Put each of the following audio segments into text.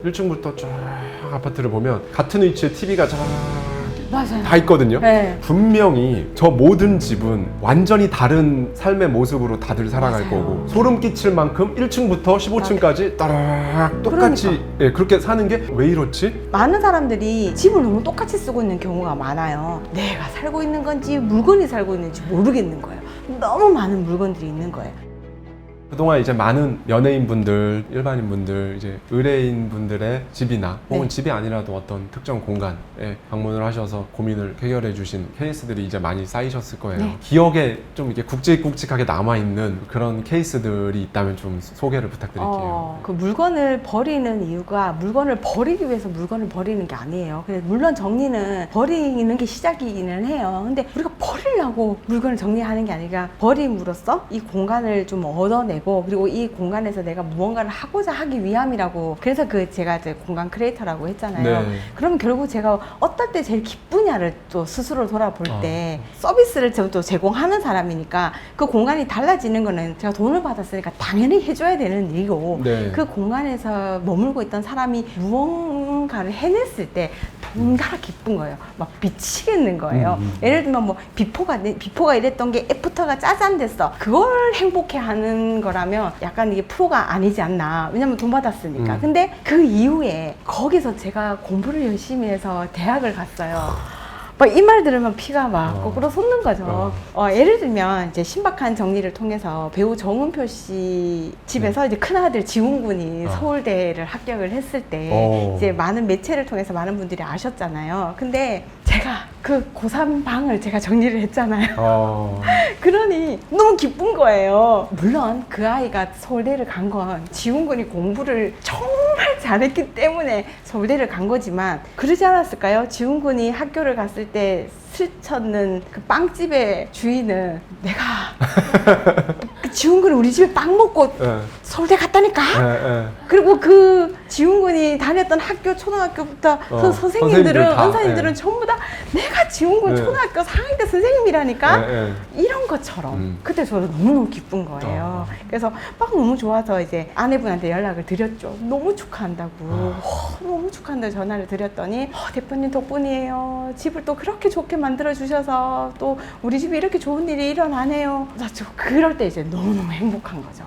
1층부터 쫙 아파트를 보면 같은 위치에 TV가 쫙 맞아요. 다 있거든요. 네. 분명히 저 모든 집은 완전히 다른 삶의 모습으로 다들 살아갈 맞아요. 거고 소름 끼칠 만큼 1층부터 15층까지 따라락 똑같이 예, 그렇게 사는 게 왜 이렇지? 많은 사람들이 집을 너무 똑같이 쓰고 있는 경우가 많아요. 내가 살고 있는 건지 물건이 살고 있는지 모르겠는 거예요. 너무 많은 물건들이 있는 거예요. 그동안 이제 많은 연예인분들, 일반인분들, 이제 의뢰인분들의 집이나 혹은 네. 집이 아니라도 어떤 특정 공간에 방문을 하셔서 고민을 해결해 주신 케이스들이 이제 많이 쌓이셨을 거예요. 네. 기억에 좀 이렇게 굵직굵직하게 남아있는 그런 케이스들이 있다면 좀 소개를 부탁드릴게요. 그 물건을 버리는 이유가 물건을 버리기 위해서 물건을 버리는 게 아니에요. 그래서 물론 정리는 버리는 게 시작이기는 해요. 근데 우리가 버리려고 물건을 정리하는 게 아니라 버림으로써 이 공간을 좀 얻어내고 그리고 이 공간에서 내가 무언가를 하고자 하기 위함이라고. 그래서 제가 이제 공간 크리에이터라고 했잖아요. 네. 그럼 결국 제가 어떨 때 제일 기쁘냐를 또 스스로 돌아볼 때 서비스를 또 제공하는 사람이니까 그 공간이 달라지는 거는 제가 돈을 받았으니까 당연히 해줘야 되는 일이고 네. 그 공간에서 머물고 있던 사람이 무언가를 해냈을 때 동달아 기쁜 거예요. 막 미치겠는 거예요. 예를 들면 뭐 비포가 이랬던 게 애프터가 짜잔 됐어. 그걸 행복해하는 거라면 약간 이게 프로가 아니지 않나. 왜냐면 돈 받았으니까. 근데 그 이후에 거기서 제가 공부를 열심히 해서 대학을 갔어요. 막 이 말 들으면 피가 막 거꾸로 솟는 거죠. 예를 들면 이제 신박한 정리를 통해서 배우 정은표 씨 집에서 이제 큰아들 지훈 군이 서울대를 합격을 했을 때 이제 많은 매체를 통해서 많은 분들이 아셨잖아요. 근데 제가 그 고3 방을 제가 정리를 했잖아요. 그러니 너무 기쁜 거예요. 물론 그 아이가 서울대를 간 건 지훈 군이 공부를 정말 잘했기 때문에 서울대를 간 거지만 그러지 않았을까요? 지훈 군이 학교를 갔을 때 스쳤는 그 빵집의 주인은 내가 그 지훈 군이 우리 집에 빵 먹고 서울대 갔다니까? 그리고 그 지훈 군이 다녔던 학교 초등학교부터 선생님들은 은사님들은 전부 다 내가 지훈 군 초등학교 4학년 때 선생님이라니까? 이런 것처럼 그때 저도 너무너무 기쁜 거예요. 그래서 막 너무 좋아서 이제 아내분한테 연락을 드렸죠. 너무 축하한다고. 너무 축하한다고 전화를 드렸더니 대표님 덕분이에요. 집을 또 그렇게 좋게 만들어 주셔서 또 우리 집에 이렇게 좋은 일이 일어나네요. 그럴 때 이제 너무너무 행복한 거죠.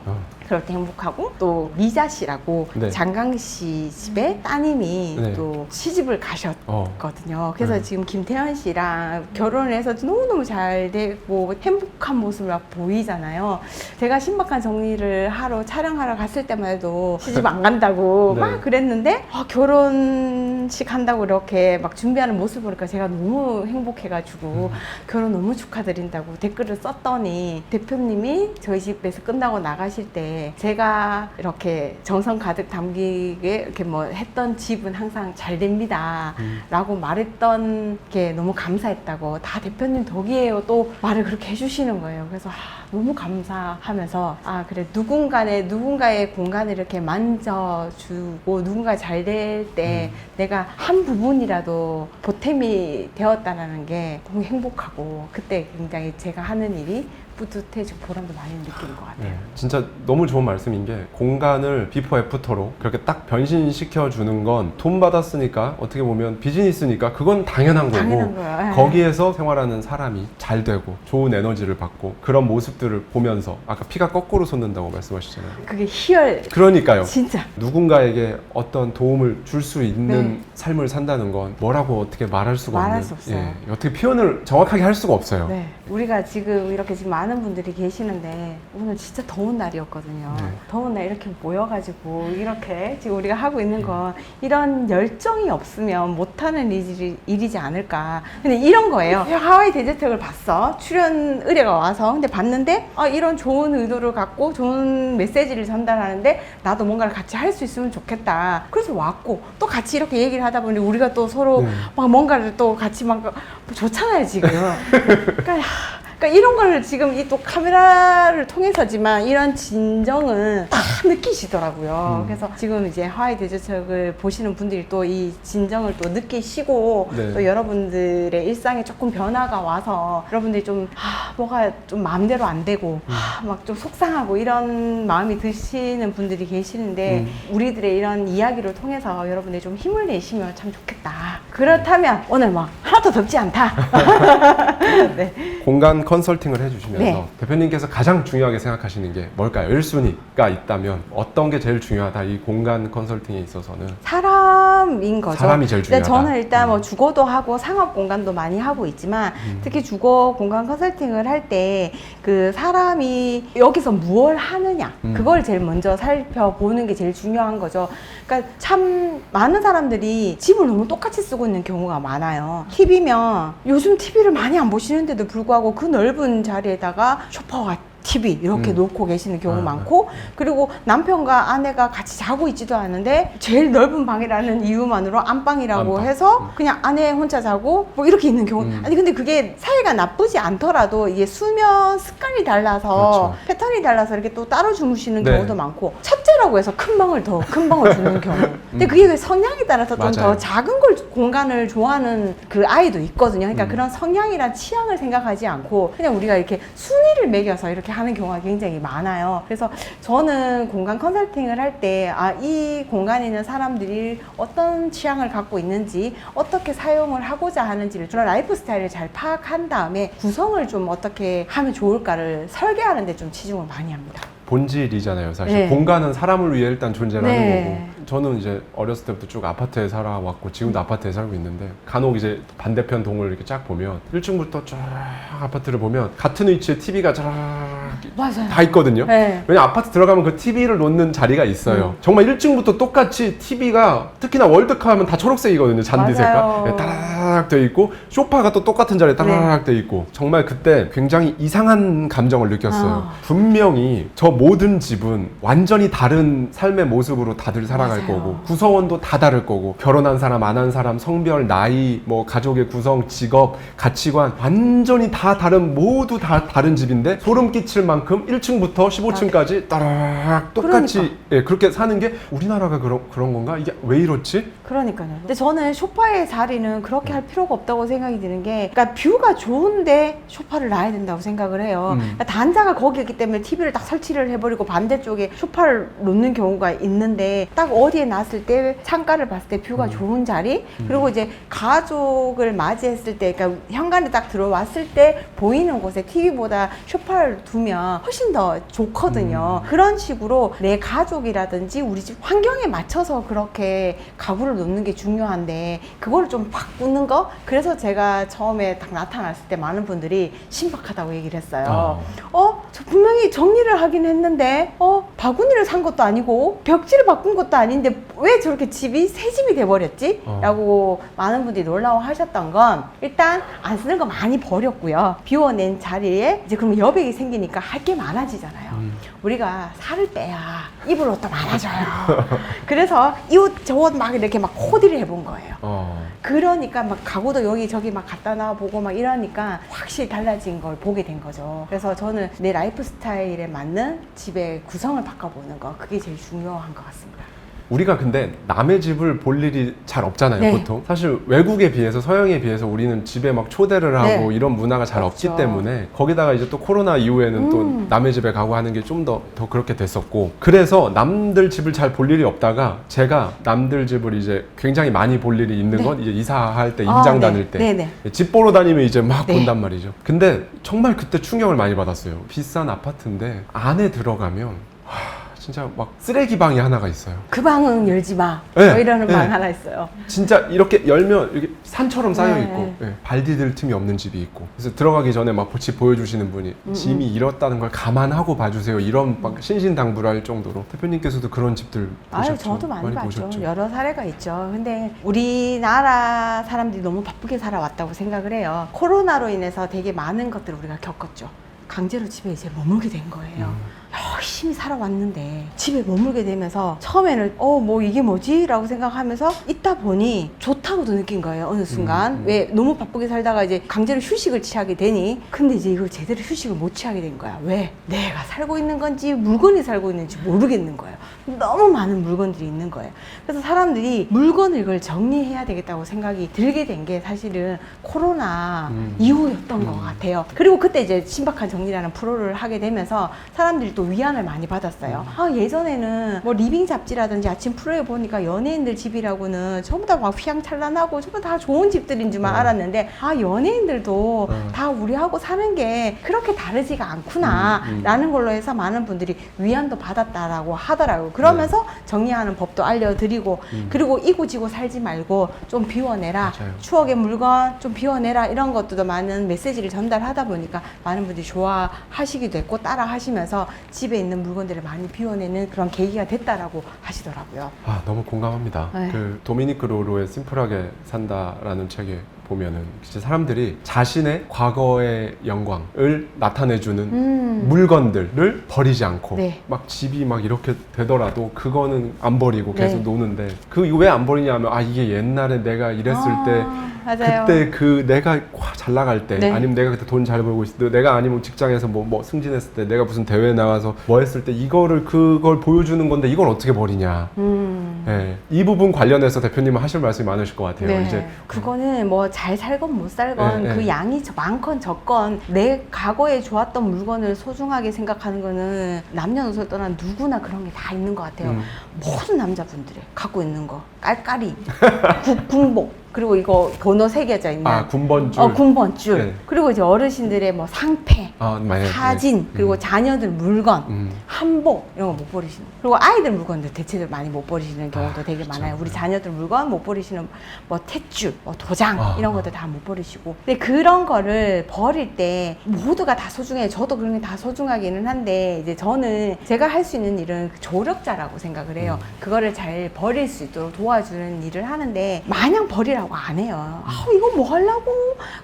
그럴 때 행복하고 또 미자 씨라고 장강 씨 집에 따님이 또 시집을 가셨거든요. 그래서 지금 김태현 씨랑 결혼을 해서 너무너무 잘 되고 행복한 모습을 막 보이잖아요. 제가 신박한 정리를 하러 촬영하러 갔을 때만 해도 시집 안 간다고 막 그랬는데 결혼식 한다고 이렇게 막 준비하는 모습을 보니까 제가 너무 행복해가지고 결혼 너무 축하드린다고 댓글을 썼더니 대표님이 저희 집에서 끝나고 나가실 때 제가 이렇게 정성 가득 담기게 이렇게 뭐 했던 집은 항상 잘 됩니다 라고 말했던 게 너무 감사했다고. 다 대표님 덕이에요 또 말을 그렇게 해주시는 거예요. 그래서 너무 감사하면서 그래 누군가의 공간을 이렇게 만져주고 누군가 잘 될 때 내가 한 부분이라도 보탬이 되었다는 게 너무 행복하고 그때 굉장히 제가 하는 일이 뿌듯해지고 보람도 많이 느끼는 것 같아요. 진짜 너무 좋은 말씀인 게 공간을 비포 애프터로 그렇게 딱 변신시켜 주는 건 돈 받았으니까 어떻게 보면 비즈니스니까 그건 당연한 거고 거기에서 생활하는 사람이 잘 되고 좋은 에너지를 받고 그런 모습들을 보면서 아까 피가 거꾸로 솟는다고 말씀하셨잖아요. 그게 희열. 그러니까요. 진짜 누군가에게 어떤 도움을 줄 수 있는 삶을 산다는 건 뭐라고 어떻게 말할 수가 말할 없는 수 없어요. 어떻게 표현을 정확하게 할 수가 없어요. 우리가 지금 이렇게 많은 분들이 계시는데 오늘 진짜 더운 날이었거든요. 더운 날 이렇게 모여가지고 이렇게 지금 우리가 하고 있는 건 이런 열정이 없으면 못하는 일이지 않을까. 근데 이런 거예요. 하와이 대저택을 봤어. 출연 의뢰가 와서. 근데 봤는데 이런 좋은 의도를 갖고 좋은 메시지를 전달하는데 나도 뭔가를 같이 할 수 있으면 좋겠다. 그래서 왔고 또 같이 이렇게 얘기를 하다 보니 우리가 또 서로 막 뭔가를 또 같이 막 좋잖아요 지금. 그러니까 그러니까 이런 걸 지금 이 또 카메라를 통해서지만 이런 진정은 다 느끼시더라고요. 그래서 지금 이제 하와이 대저척을 보시는 분들이 또 이 진정을 또 느끼시고 네. 또 여러분들의 일상에 조금 변화가 와서 여러분들이 좀 뭐가 좀 마음대로 안 되고 막 좀 속상하고 이런 마음이 드시는 분들이 계시는데 우리들의 이런 이야기를 통해서 여러분들이 좀 힘을 내시면 참 좋겠다. 그렇다면 오늘 뭐 하나도 덥지 않다. 네. 공간 컨설팅을 해주시면서 네. 대표님께서 가장 중요하게 생각하시는 게 뭘까요? 1순위가 있다면 어떤 게 제일 중요하다? 이 공간 컨설팅에 있어서는 사람인 거죠. 사람이 제일 근데 중요하다. 저는 일단 뭐 주거도 하고 상업 공간도 많이 하고 있지만 특히 주거 공간 컨설팅을 할 때 그 사람이 여기서 무엇을 하느냐 그걸 제일 먼저 살펴보는 게 제일 중요한 거죠. 그러니까 참 많은 사람들이 집을 너무 똑같이 쓰고 있는 경우가 많아요. TV면 요즘 TV를 많이 안 보시는데도 불구하고 그 넓은 자리에다가 소파와 TV 이렇게 놓고 계시는 경우 많고 그리고 남편과 아내가 같이 자고 있지도 않은데 제일 넓은 방이라는 이유만으로 안방이라고 안방. 해서 그냥 아내 혼자 자고 뭐 이렇게 있는 경우 아니 근데 그게 사이가 나쁘지 않더라도 이게 수면 습관이 달라서 그렇죠. 패턴이 달라서 이렇게 또 따로 주무시는 네. 경우도 많고 첫째라고 해서 큰 방을 더 큰 방을 주는 경우 근데 그게 그 성향에 따라서 좀 맞아요. 더 작은 걸 공간을 좋아하는 그 아이도 있거든요. 그러니까 그런 성향이란 취향을 생각하지 않고 그냥 우리가 이렇게 순위를 매겨서 이렇게 하는 경우가 굉장히 많아요. 그래서 저는 공간 컨설팅을 할 때 이 공간에 있는 사람들이 어떤 취향을 갖고 있는지 어떻게 사용을 하고자 하는지를 그런 라이프 스타일을 잘 파악한 다음에 구성을 좀 어떻게 하면 좋을까를 설계하는 데 좀 치중을 많이 합니다. 본질이잖아요, 사실. 네. 공간은 사람을 위해 일단 존재를 네. 하는 거고. 저는 이제 어렸을 때부터 쭉 아파트에 살아왔고 지금도 아파트에 살고 있는데 간혹 이제 반대편 동을 이렇게 쫙 보면 1층부터 쫙 아파트를 보면 같은 위치에 TV가 쫙 맞아요. 다 있거든요. 네. 왜냐 아파트 들어가면 그 TV를 놓는 자리가 있어요. 정말 1층부터 똑같이 TV가 특히나 월드컵 하면 다 초록색이거든요. 잔디 맞아요. 색깔. 따라락 돼 있고 소파가 또 똑같은 자리에 따라락 돼 있고 정말 그때 굉장히 이상한 감정을 느꼈어요. 분명히 저 모든 집은 완전히 다른 삶의 모습으로 다들 살아갈 맞아요. 거고 구성원도 다 다를 거고 결혼한 사람 안 한 사람 성별 나이 뭐 가족의 구성 직업 가치관 완전히 다 다른 모두 다 다른 집인데 소름 끼칠 만큼 1층부터 15층까지 따라락 똑같이 그러니까. 예, 그렇게 사는 게 우리나라가 그런 건가? 이게 왜 이렇지? 그러니까요. 근데 저는 소파의 자리는 그렇게 할 필요가 없다고 생각이 드는 게, 그러니까 뷰가 좋은데 소파를 놔야 된다고 생각을 해요. 그러니까 단자가 거기 있기 때문에 TV를 딱 설치를 해버리고 반대쪽에 소파를 놓는 경우가 있는데, 딱 어디에 놨을 때 창가를 봤을 때 뷰가 좋은 자리, 그리고 이제 가족을 맞이했을 때, 그러니까 현관에 딱 들어왔을 때 보이는 곳에 TV보다 소파를 두면 훨씬 더 좋거든요. 그런 식으로 내 가족이라든지 우리 집 환경에 맞춰서 그렇게 가구를 놓는 게 중요한데, 그거를 좀 바꾸는 거? 그래서 제가 처음에 딱 나타났을 때 많은 분들이 신박하다고 얘기를 했어요. 저 분명히 정리를 하긴 했는데 바구니를 산 것도 아니고 벽지를 바꾼 것도 아닌데 왜 저렇게 집이 새 집이 돼버렸지? 라고 많은 분들이 놀라워하셨던 건, 일단 안 쓰는 거 많이 버렸고요. 비워낸 자리에 이제 그러면 여백이 생기니까 할 게 많아지잖아요. 우리가 살을 빼야 입을 옷도 많아져요. 그래서 이 옷 저 옷 막 이렇게 막 코디를 해본 거예요. 그러니까 막 가구도 여기저기 막 갖다 놔보고 막 이러니까 확실히 달라진 걸 보게 된 거죠. 그래서 저는 내 라이프 스타일에 맞는 집의 구성을 바꿔보는 거, 그게 제일 중요한 것 같습니다. 우리가 근데 남의 집을 볼 일이 잘 없잖아요. 네. 보통 사실 외국에 비해서 서양에 비해서 우리는 집에 막 초대를 하고 네. 이런 문화가 잘 없죠. 없기 때문에, 거기다가 이제 또 코로나 이후에는 또 남의 집에 가고 하는 게 좀 더 그렇게 됐었고, 그래서 남들 집을 잘 볼 일이 없다가 제가 남들 집을 이제 굉장히 많이 볼 일이 있는 네. 건 이제 이사할 때, 임장 다닐 때 네네. 집 보러 다니면 이제 막 네. 본단 말이죠. 근데 정말 그때 충격을 많이 받았어요. 비싼 아파트인데 안에 들어가면 진짜 막 쓰레기 방이 하나가 있어요. 그 방은 열지 마. 네, 뭐 이러는 네. 방 하나 있어요. 진짜 이렇게 열면 이렇게 산처럼 쌓여 네. 있고 발 디딜 틈이 없는 집이 있고, 그래서 들어가기 전에 막 집 보여주시는 분이 짐이 이렇다는 걸 감안하고 봐주세요, 이런 막 신신당부할 정도로. 대표님께서도 그런 집들 보셨죠? 저도 많이 봤죠. 보셨죠? 여러 사례가 있죠. 근데 우리나라 사람들이 너무 바쁘게 살아왔다고 생각을 해요. 코로나로 인해서 되게 많은 것들을 우리가 겪었죠. 강제로 집에 이제 머물게 된 거예요. 열심히 살아왔는데 집에 머물게 되면서 처음에는 뭐 이게 뭐지? 라고 생각하면서 있다 보니 좋다고도 느낀 거예요. 어느 순간. 왜 너무 바쁘게 살다가 이제 강제로 휴식을 취하게 되니 근데 이제 이걸 제대로 휴식을 못 취하게 된 거야. 왜? 내가 살고 있는 건지 물건이 살고 있는지 모르겠는 거예요. 너무 많은 물건들이 있는 거예요. 그래서 사람들이 물건을 이걸 정리해야 되겠다고 생각이 들게 된 게 사실은 코로나 이후였던 것 같아요. 그리고 그때 이제 신박한 정리라는 프로를 하게 되면서 사람들이 또 위안을 많이 받았어요. 예전에는 뭐 리빙 잡지라든지 아침 프로에 보니까 연예인들 집이라고는 전부 다 막 휘황찬란하고 전부 다 좋은 집들인 줄만 알았는데 연예인들도 다 우리하고 사는 게 그렇게 다르지가 않구나 라는 걸로 해서 많은 분들이 위안도 받았다라고 하더라고요. 그러면서 정리하는 법도 알려드리고 그리고 이고지고 살지 말고 좀 비워내라. 맞아요. 추억의 물건 좀 비워내라. 이런 것들도 많은 메시지를 전달하다 보니까 많은 분들이 좋아하시기도 했고 따라 하시면서 집에 있는 물건들을 많이 비워내는 그런 계기가 됐다라고 하시더라고요. 너무 공감합니다. 네. 그 도미니크 로로의 심플하게 산다라는 책에 보면은 진짜 사람들이 자신의 과거의 영광을 나타내주는 물건들을 버리지 않고 네. 막 집이 막 이렇게 되더라도 그거는 안 버리고 계속 네. 노는데 그 왜 안 버리냐면 이게 옛날에 내가 이랬을 때 맞아요. 그때 그 내가 잘 나갈 때 네. 아니면 내가 그때 돈 잘 벌고 있을 때 내가 아니면 직장에서 뭐 승진했을 때 내가 무슨 대회에 나가서 뭐 했을 때 그걸 보여주는 건데 이걸 어떻게 버리냐. 네. 이 부분 관련해서 대표님은 하실 말씀이 많으실 것 같아요. 네. 이제 그거는 뭐 잘 살건 못 살건 네, 그 네. 양이 많건 적건 내 과거에 좋았던 물건을 소중하게 생각하는 거는 남녀노소를 떠난 누구나 그런 게 다 있는 것 같아요. 모든 남자분들이 갖고 있는 거 깔깔이 군복 그리고 이거 번호 새겨져 있는 군번줄. 군번줄. 네. 그리고 이제 어르신들의 뭐 상패, 만약에, 사진, 그리고 자녀들 물건, 한복 이런 거 못 버리시는. 그리고 아이들 물건들 대체로 많이 못 버리시는 경우도 되게 그렇죠. 많아요. 우리 자녀들 물건 못 버리시는 뭐 탯줄, 뭐 도장 이런 것들 다 못 버리시고. 근데 그런 거를 버릴 때 모두가 다 소중해요. 저도 그런 게 다 소중하기는 한데 이제 저는 제가 할 수 있는 일은 조력자라고 생각을 해요. 그거를 잘 버릴 수 있도록 도와주는 일을 하는데 마냥 버리라고 안 해요. 이거 뭐 하려고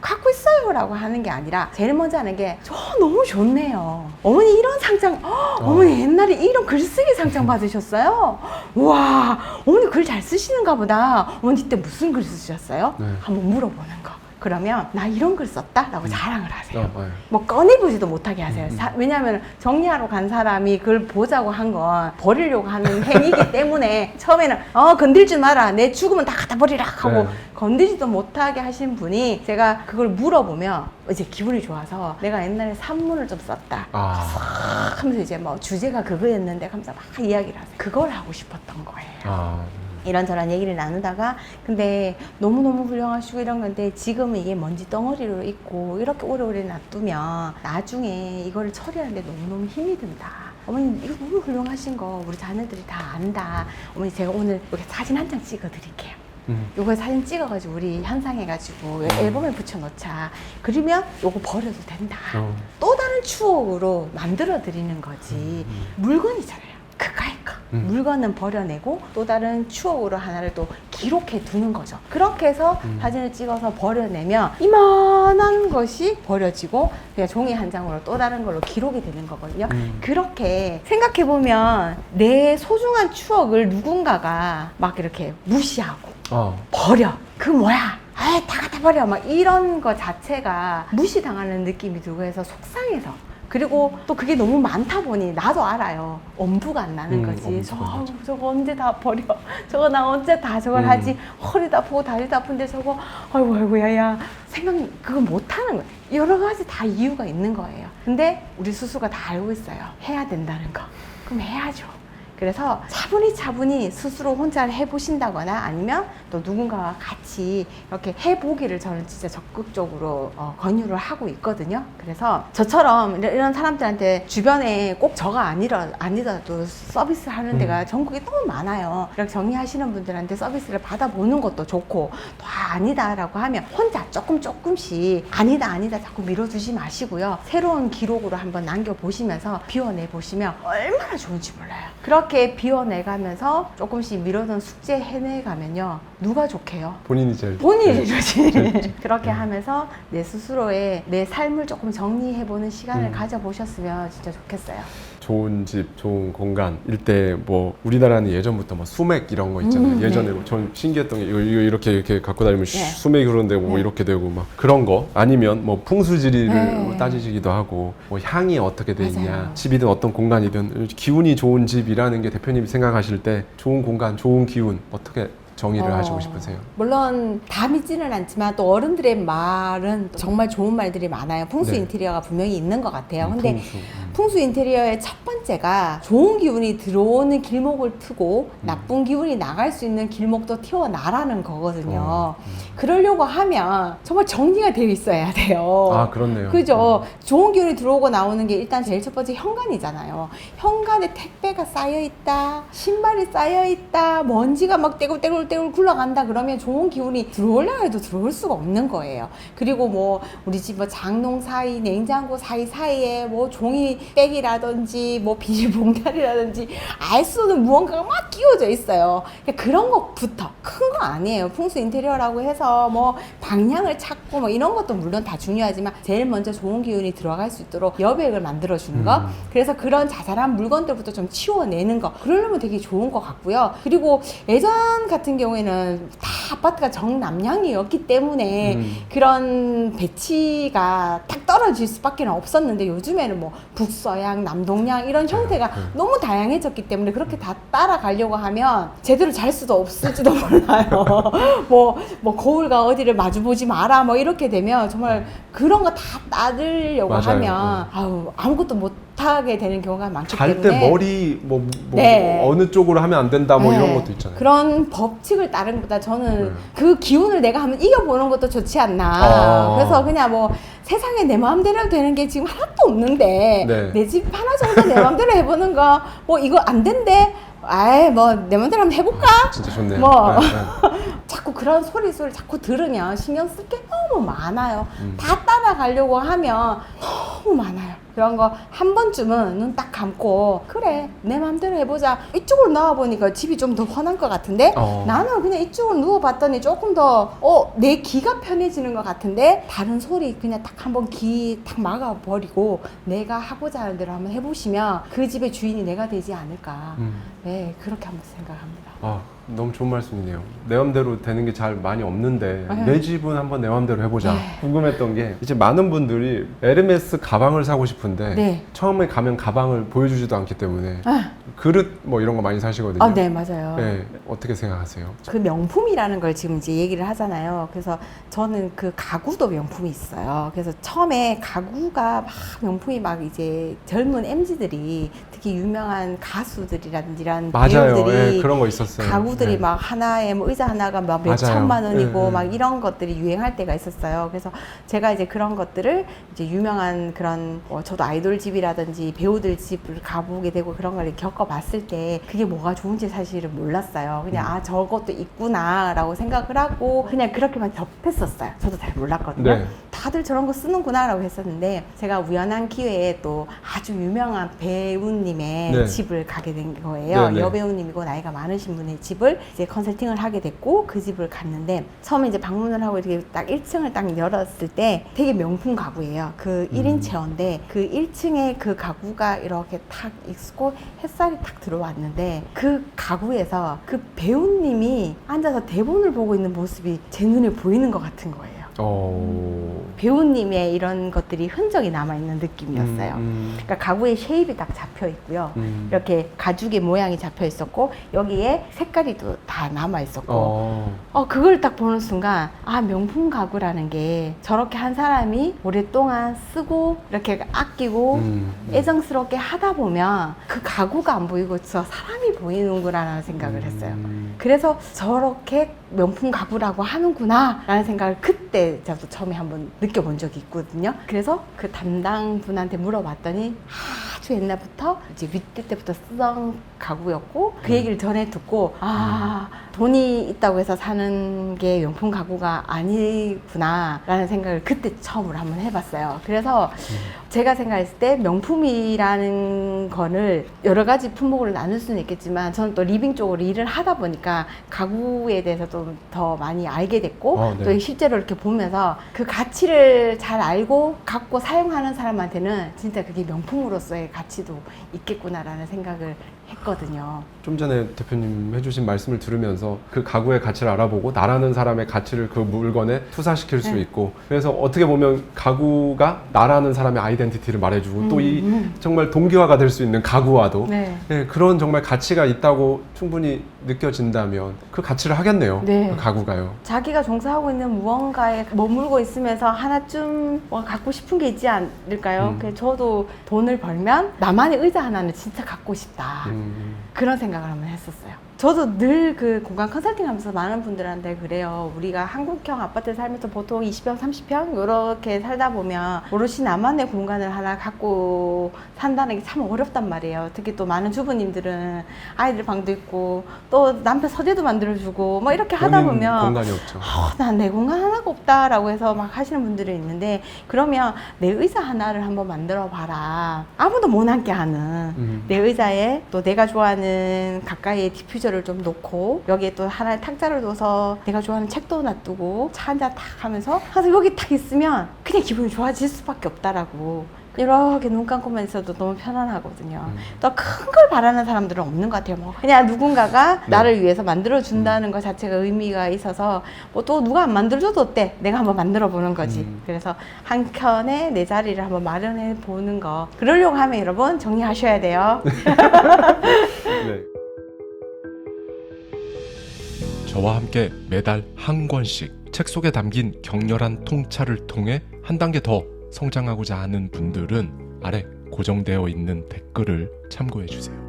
갖고 있어요 라고 하는 게 아니라 제일 먼저 하는 게 저 너무 좋네요. 어머니 이런 상장 어머니 옛날에 이런 글쓰기 상장 받으셨어요? 우와 어머니 글 잘 쓰시는가 보다. 어머니 때 무슨 글 쓰셨어요? 네. 한번 물어보는 거. 그러면 나 이런 글 썼다? 라고 자랑을 하세요. 네. 뭐 꺼내보지도 못하게 하세요. 왜냐하면 정리하러 간 사람이 그걸 보자고 한 건 버리려고 하는 행위이기 때문에 처음에는 건들지 마라. 내 죽으면 다 갖다 버리라 하고 네. 건들지도 못하게 하신 분이 제가 그걸 물어보면 이제 기분이 좋아서 내가 옛날에 산문을 좀 썼다. 하면서 이제 뭐 주제가 그거였는데 하면서 막 이야기를 하세요. 그걸 하고 싶었던 거예요. 이런저런 얘기를 나누다가 근데 너무너무 훌륭하시고 이런 건데 지금은 이게 먼지 덩어리로 있고 이렇게 오래오래 놔두면 나중에 이거를 처리하는데 너무너무 힘이 든다. 어머니 이거 너무 훌륭하신 거 우리 자녀들이 다 안다. 어머니 제가 오늘 이렇게 사진 한 장 찍어 드릴게요. 요거 사진 찍어가지고 우리 현상해가지고 앨범에 붙여놓자. 그러면 요거 버려도 된다. 또 다른 추억으로 만들어 드리는 거지. 물건이잖아요. 그까이 거. 물건은 버려내고 또 다른 추억으로 하나를 또 기록해 두는 거죠. 그렇게 해서 사진을 찍어서 버려내면 이만한 것이 버려지고 그냥 종이 한 장으로 또 다른 걸로 기록이 되는 거거든요. 그렇게 생각해 보면 내 소중한 추억을 누군가가 막 이렇게 무시하고 버려. 그 뭐야? 다 갖다 버려. 막 이런 거 자체가 무시당하는 느낌이 들고 해서 속상해서. 그리고 또 그게 너무 많다 보니 나도 알아요. 엄두가 안 나는 거지. 저거 언제 다 버려. 저거 나 언제 다 저걸 하지. 허리도 아프고 다리도 아픈데 저거 아이고 야야 그거 못하는 거예요. 여러 가지 다 이유가 있는 거예요. 근데 우리 스스로가 다 알고 있어요. 해야 된다는 거. 그럼 해야죠. 그래서 차분히 스스로 혼자 해보신다거나 아니면 또 누군가와 같이 이렇게 해보기를 저는 진짜 적극적으로 권유를 하고 있거든요. 그래서 저처럼 이런 사람들한테 주변에 꼭 저가 아니더라도 서비스 하는 데가 전국에 너무 많아요. 이렇게 정리하시는 분들한테 서비스를 받아보는 것도 좋고 또 아니다라고 하면 혼자 조금씩 아니다 자꾸 밀어두지 마시고요. 새로운 기록으로 한번 남겨보시면서 비워내보시면 얼마나 좋은지 몰라요. 그렇게 비워내가면서 조금씩 미뤄둔 숙제 해내가면요. 누가 좋게요? 본인이 제일 좋지. 그렇게 하면서 내 스스로의 내 삶을 조금 정리해보는 시간을 가져보셨으면 진짜 좋겠어요. 좋은 집, 좋은 공간일 때 뭐 우리나라는 예전부터 뭐 수맥 이런 거 있잖아요. 예전에 뭐 전 신기했던 게 이거 이렇게 갖고 다니면 수맥이 흐르는데 뭐 이렇게 되고 막 그런 거 아니면 뭐 풍수지리를 따지시기도 하고 뭐 향이 어떻게 돼 있냐 맞아요. 집이든 어떤 공간이든 기운이 좋은 집이라는 게 대표님이 생각하실 때 좋은 공간, 좋은 기운 어떻게 정의를 하시고 싶으세요? 물론 다 믿지는 않지만 또 어른들의 말은 정말 좋은 말들이 많아요. 풍수 네. 인테리어가 분명히 있는 것 같아요. 근데 풍수. 풍수 인테리어의 첫 번째가 좋은 기운이 들어오는 길목을 트고 나쁜 기운이 나갈 수 있는 길목도 틔워나라는 거거든요. 그러려고 하면 정말 정리가 되어 있어야 돼요. 아, 그렇네요. 그죠? 좋은 기운이 들어오고 나오는 게 일단 제일 첫 번째 현관이잖아요. 현관에 택배가 쌓여있다, 신발이 쌓여있다, 먼지가 막 떼굴떼굴 굴러간다 그러면 좋은 기운이 들어오려 해도 들어올 수가 없는 거예요. 그리고 뭐 우리 집 뭐 장롱 사이, 냉장고 사이에 뭐 종이백이라든지 뭐 비닐봉다리라든지 알 수 없는 무언가가 막 끼워져 있어요. 그러니까 그런 것부터 큰 거 아니에요. 풍수 인테리어라고 해서 뭐 방향을 찾고 뭐 이런 것도 물론 다 중요하지만 제일 먼저 좋은 기운이 들어갈 수 있도록 여백을 만들어 주는 거. 그래서 그런 자잘한 물건들부터 좀 치워내는 거. 그러려면 되게 좋은 것 같고요. 그리고 예전 같은 경우에는 다 아파트가 정남향이었기 때문에 그런 배치가 딱 떨어질 수밖에 없었는데 요즘에는 뭐 북서양, 남동양 이런 형태가 너무 다양해졌기 때문에 그렇게 다 따라가려고 하면 제대로 잘 수도 없을지도 몰라요. 뭐 거울과 어디를 마주보지 마라 뭐 이렇게 되면 정말 그런 거 다 따르려고 맞아요. 하면 아무것도 못하게 되는 경우가 많기 잘 때문에 때 머리 뭐 네. 어느 쪽으로 하면 안 된다 뭐 네. 이런 것도 있잖아요. 그런 법칙을 따르는 것보다 저는 그 기운을 내가 한번 이겨보는 것도 좋지 않나. 그래서 그냥 뭐 세상에 내 마음대로 되는 게 지금 하나도 없는데 네. 내 집 하나 정도 내 마음대로 해보는 거 뭐 이거 안 된대. 아이 뭐 내 마음대로 한번 해볼까? 진짜 좋네요. 뭐 네, 네. 자꾸 그런 소리를 자꾸 들으면 신경 쓸 게 너무 많아요. 다 따라가려고 하면 너무 많아요. 그런 거 한 번쯤은 눈 딱 감고 그래 내 맘대로 해보자. 이쪽으로 나와보니까 집이 좀 더 환한 것 같은데 나는 그냥 이쪽으로 누워봤더니 조금 더 내 귀가 편해지는 것 같은데 다른 소리 그냥 딱 한번 귀 딱 막아버리고 내가 하고자 하는 대로 한번 해보시면 그 집의 주인이 내가 되지 않을까. 네 그렇게 한번 생각합니다. 아, 너무 좋은 말씀이네요. 내 맘대로 되는 게 잘 많이 없는데 내 집은 한번 내 맘대로 해보자. 궁금했던 게 이제 많은 분들이 에르메스 가방을 사고 싶은데 네. 처음에 가면 가방을 보여주지도 않기 때문에 그릇 뭐 이런 거 많이 사시거든요. 네 맞아요. 네, 어떻게 생각하세요? 그 명품이라는 걸 지금 이제 얘기를 하잖아요. 그래서 저는 그 가구도 명품이 있어요. 그래서 처음에 가구가 막 명품이 막 이제 젊은 MZ들이 특히 유명한 가수들이라든지 이런 맞아요. 배우들이 네, 그런 거 있었어요. 가구들이 네. 막 하나에 뭐 의자 하나가 막 맞아요. 몇천만 원이고 네, 막 이런 것들이 유행할 때가 있었어요. 그래서 제가 이제 그런 것들을 이제 유명한 그런 저도 아이돌 집이라든지 배우들 집을 가보게 되고 그런 걸 겪어봤을 때 그게 뭐가 좋은지 사실은 몰랐어요. 그냥 저것도 있구나라고 생각을 하고 그냥 그렇게만 접했었어요. 저도 잘 몰랐거든요. 네. 다들 저런 거 쓰는구나라고 했었는데 제가 우연한 기회에 또 아주 유명한 배우님의 네. 집을 가게 된 거예요. 네, 네. 여배우님이고 나이가 많으신 분의 집을 이제 컨설팅을 하게 됐고 그 집을 갔는데 처음에 이제 방문을 하고 이렇게 딱 1층을 딱 열었을 때 되게 명품 가구예요. 그 1인 체어인데 그 1층에 그 가구가 이렇게 탁 있고 햇살이 탁 들어왔는데 그 가구에서 그 배우님이 앉아서 대본을 보고 있는 모습이 제 눈에 보이는 것 같은 거예요. 배우님의 이런 것들이 흔적이 남아있는 느낌이었어요. 그러니까 가구의 쉐입이 딱 잡혀 있고요. 이렇게 가죽의 모양이 잡혀 있었고 여기에 색깔이 또 다 남아 있었고 그걸 딱 보는 순간 명품 가구라는 게 저렇게 한 사람이 오랫동안 쓰고 이렇게 아끼고 애정스럽게 하다 보면 그 가구가 안 보이고 저 사람이 보이는구나라는 생각을 했어요. 그래서 저렇게 명품 가구라고 하는구나 라는 생각을 그때 저도 처음에 한번 느껴본 적이 있거든요. 그래서 그 담당 분한테 물어봤더니 아주 옛날부터 이제 윗대 때부터 쓰던 가구였고 그 얘기를 전에 듣고 돈이 있다고 해서 사는 게 명품 가구가 아니구나 라는 생각을 그때 처음으로 한번 해봤어요. 그래서 제가 생각했을 때 명품이라는 거를 여러 가지 품목으로 나눌 수는 있겠지만 저는 또 리빙 쪽으로 일을 하다 보니까 가구에 대해서 좀 더 많이 알게 됐고 네. 또 실제로 이렇게 보면서 그 가치를 잘 알고 갖고 사용하는 사람한테는 진짜 그게 명품으로서의 가치도 있겠구나라는 생각을 했거든요. 좀 전에 대표님 해주신 말씀을 들으면서 그 가구의 가치를 알아보고 나라는 사람의 가치를 그 물건에 투사시킬 수 네. 있고, 그래서 어떻게 보면 가구가 나라는 사람의 아이덴티티를 말해주고 또 이 정말 동기화가 될 수 있는 가구와도 네. 네, 그런 정말 가치가 있다고 충분히 느껴진다면 그 가치를 하겠네요. 네. 그 가구가요. 자기가 종사하고 있는 무언가에 머물고 있으면서 하나쯤 뭐 갖고 싶은 게 있지 않을까요? 그래서 저도 돈을 벌면 나만의 의자 하나는 진짜 갖고 싶다. 그런 생각을 한번 했었어요. 저도 늘 그 공간 컨설팅 하면서 많은 분들한테 그래요. 우리가 한국형 아파트에 살면서 보통 20평, 30평 이렇게 살다 보면 오롯이 나만의 공간을 하나 갖고 산다는 게 참 어렵단 말이에요. 특히 또 많은 주부님들은 아이들 방도 있고 또 남편 서재도 만들어주고 뭐 이렇게 하다 본인 보면 공간이 없죠. 난 내 공간 하나가 없다라고 해서 막 하시는 분들이 있는데, 그러면 내 의자 하나를 한번 만들어 봐라. 아무도 못 앉게 하는 내 의자에 또 내가 좋아하는 가까이에 디퓨저를 좀 놓고 여기에 또 하나의 탁자를 둬서 내가 좋아하는 책도 놔두고 차 한잔 탁 하면서 항상 여기 탁 있으면 그냥 기분이 좋아질 수밖에 없다라고. 이렇게 눈 감고만 있어도 너무 편안하거든요. 또 큰 걸 바라는 사람들은 없는 것 같아요. 뭐 그냥 누군가가 나를 위해서 만들어 준다는 것 자체가 의미가 있어서 뭐 또 누가 안 만들어줘도 어때? 내가 한번 만들어 보는 거지. 그래서 한 켠에 내 자리를 한번 마련해 보는 거. 그러려고 하면 여러분 정리하셔야 돼요. 네. 저와 함께 매달 한 권씩 책 속에 담긴 격렬한 통찰을 통해 한 단계 더 성장하고자 하는 분들은 아래 고정되어 있는 댓글을 참고해 주세요.